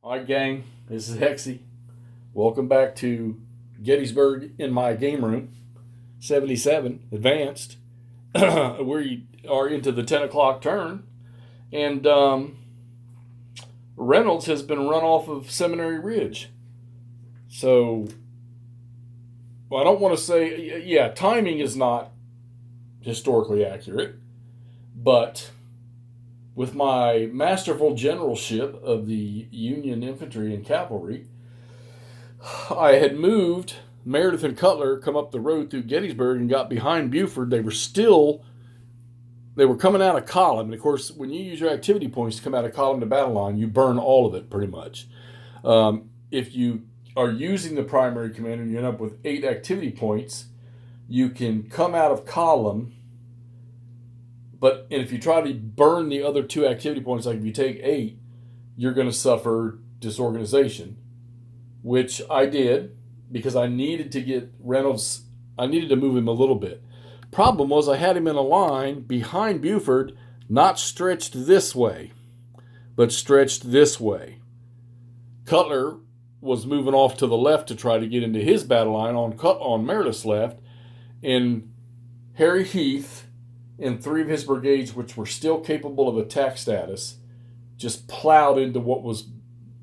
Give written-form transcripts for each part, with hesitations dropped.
All right, gang, this is Hexy. Welcome back to Gettysburg in my game room, 77, advanced. We are into the 10 o'clock turn, and Reynolds has been run off of Seminary Ridge. So, well, I don't want to say, yeah, timing is not historically accurate, but with my masterful generalship of the Union infantry and cavalry, I had moved Meredith and Cutler come up the road through Gettysburg and got behind Buford. They were coming out of column. And of course, when you use your activity points to come out of column to battle line, you burn all of it pretty much. If you are using the primary commander and you end up with 8 activity points, you can come out of column. And if you try to burn the other 2 activity points, like if you take 8, you're going to suffer disorganization, which I did because I needed to get Reynolds. I needed to move him a little bit. Problem was I had him in a line behind Buford, not stretched this way, but stretched this way. Cutler was moving off to the left to try to get into his battle line on Meredith's left, and Harry Heath and 3 of his brigades, which were still capable of attack status, just plowed into what was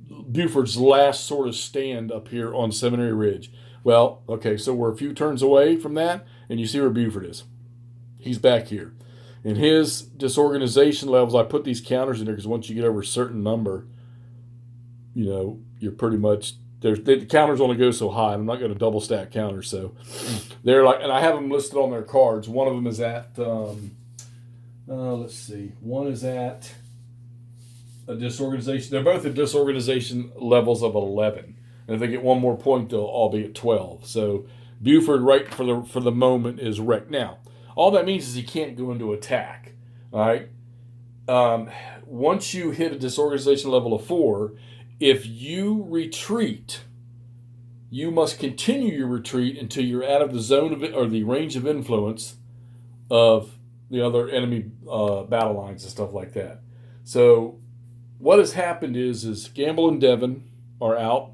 Buford's last sort of stand up here on Seminary Ridge. Well, okay, so we're a few turns away from that, and you see where Buford is. He's back here. And his disorganization levels, I put these counters in there because once you get over a certain number, you're pretty much, the counters only go so high. I'm not going to double stack counters, so they're like, and I have them listed on their cards. One of them is at, let's see, one is at a disorganization. They're both at disorganization levels of 11, and if they get one more point, they'll all be at 12. So Buford, right for the moment, is wrecked. Now, all that means is he can't go into attack. All right. Once you hit a disorganization level of 4. If you retreat, you must continue your retreat until you're out of the zone of it or the range of influence of the other enemy battle lines and stuff like that. So what has happened is Gamble and Devon are out.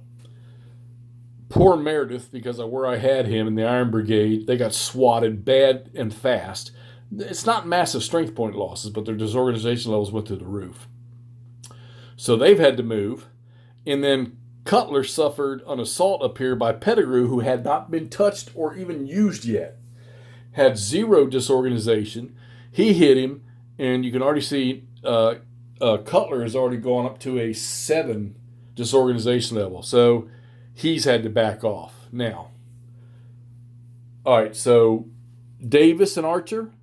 Poor Meredith, because of where I had him in the Iron Brigade, they got swatted bad and fast. It's not massive strength point losses, but their disorganization levels went through the roof. So they've had to move. And then Cutler suffered an assault up here by Pettigrew, who had not been touched or even used yet. Had 0 disorganization. He hit him, and you can already see Cutler has already gone up to a 7 disorganization level. So he's had to back off. Now, all right, so Davis and Archer,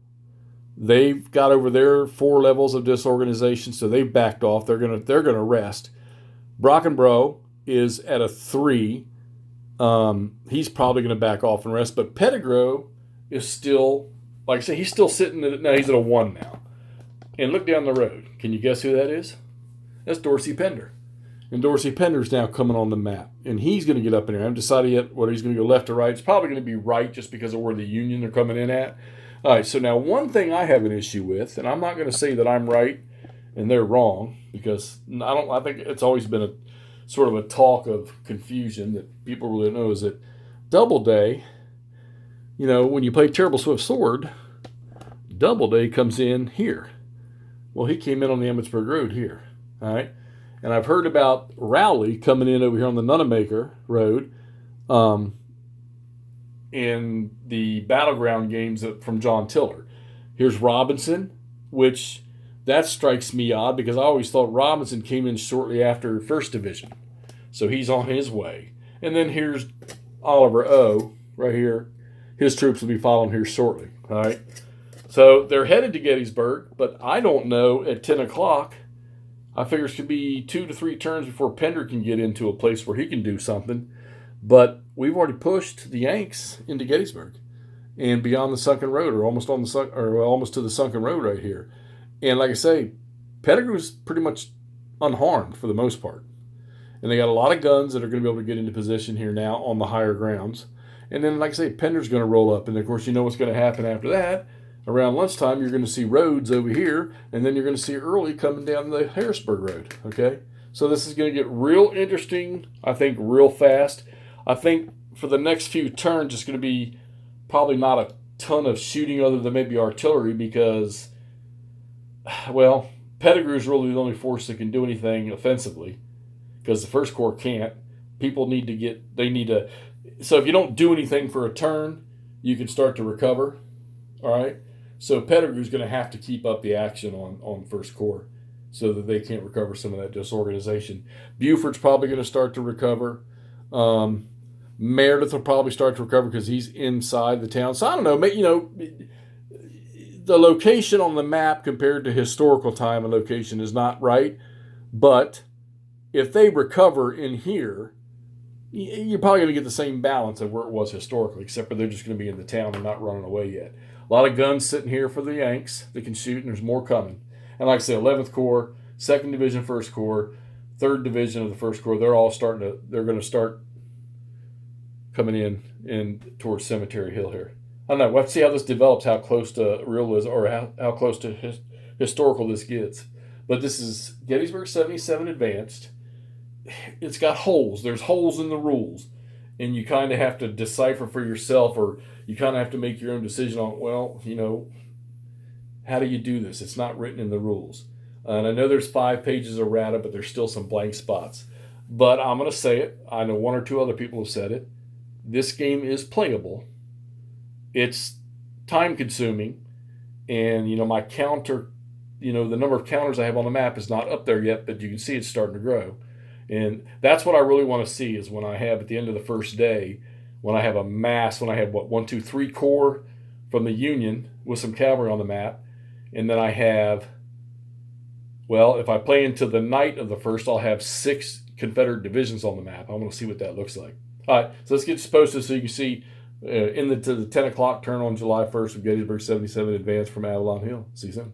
they've got over their 4 levels of disorganization, so they've backed off. They're gonna rest. Brockenbrough is at a 3. He's probably going to back off and rest. But Pettigrew is still, like I say, he's still sitting at, now he's at a 1 now. And look down the road. Can you guess who that is? That's Dorsey Pender. And Dorsey Pender's now coming on the map. And he's going to get up in there. I haven't decided yet whether he's going to go left or right. It's probably going to be right just because of where the Union are coming in at. All right, so now one thing I have an issue with, and I'm not going to say that I'm right and they're wrong, because I think it's always been a sort of a talk of confusion that people really know, is that Doubleday, when you play Terrible Swift Sword, Doubleday comes in here. Well, he came in on the Emmitsburg Road here, all right? And I've heard about Rowley coming in over here on the Nunnemaker Road in the battleground games from John Tiller. Here's Robinson, which that strikes me odd because I always thought Robinson came in shortly after 1st Division. So he's on his way. And then here's Oliver O. right here. His troops will be following here shortly. All right. So they're headed to Gettysburg, but I don't know at 10 o'clock. I figure it could be 2 to 3 turns before Pender can get into a place where he can do something. But we've already pushed the Yanks into Gettysburg and beyond the sunken road, or almost to the sunken road right here. And like I say, Pettigrew's pretty much unharmed for the most part. And they got a lot of guns that are going to be able to get into position here now on the higher grounds. And then, like I say, Pender's going to roll up. And, of course, you know what's going to happen after that. Around lunchtime, you're going to see Rhodes over here. And then you're going to see Early coming down the Harrisburg Road. Okay? So this is going to get real interesting, I think, real fast. I think for the next few turns, it's going to be probably not a ton of shooting other than maybe artillery because, well, Pettigrew is really the only force that can do anything offensively because the First Corps can't. People need to so if you don't do anything for a turn, you can start to recover, all right? So Pettigrew's going to have to keep up the action on First Corps so that they can't recover some of that disorganization. Buford's probably going to start to recover. Meredith will probably start to recover because he's inside the town. So I don't know, the location on the map compared to historical time and location is not right. But if they recover in here, you're probably going to get the same balance of where it was historically, except for they're just going to be in the town and not running away yet. A lot of guns sitting here for the Yanks that can shoot, and there's more coming. And like I said, 11th Corps, 2nd Division, 1st Corps, 3rd Division of the 1st Corps, they're going to start coming in towards Cemetery Hill here. I don't know. We'll have to see how this develops, how close to real is, or how close to historical this gets. But this is Gettysburg 77 Advanced. It's got holes. There's holes in the rules. And you kind of have to decipher for yourself, or you kind of have to make your own decision on, well, how do you do this? It's not written in the rules. And I know there's 5 pages of errata, but there's still some blank spots. But I'm going to say it. I know 1 or 2 other people have said it. This game is playable. It's time-consuming. And, my counter, the number of counters I have on the map is not up there yet, but you can see it's starting to grow. And that's what I really want to see is when I have, at the end of the first day, when I have a mass, when I have, 1, 2, 3 corps from the Union with some cavalry on the map, and then I have, if I play into the night of the first, I'll have 6 Confederate divisions on the map. I want to see what that looks like. All right, so let's get posted so you can see to the 10 o'clock turn on July 1st of Gettysburg 77 Advance from Avalon Hill. See you soon.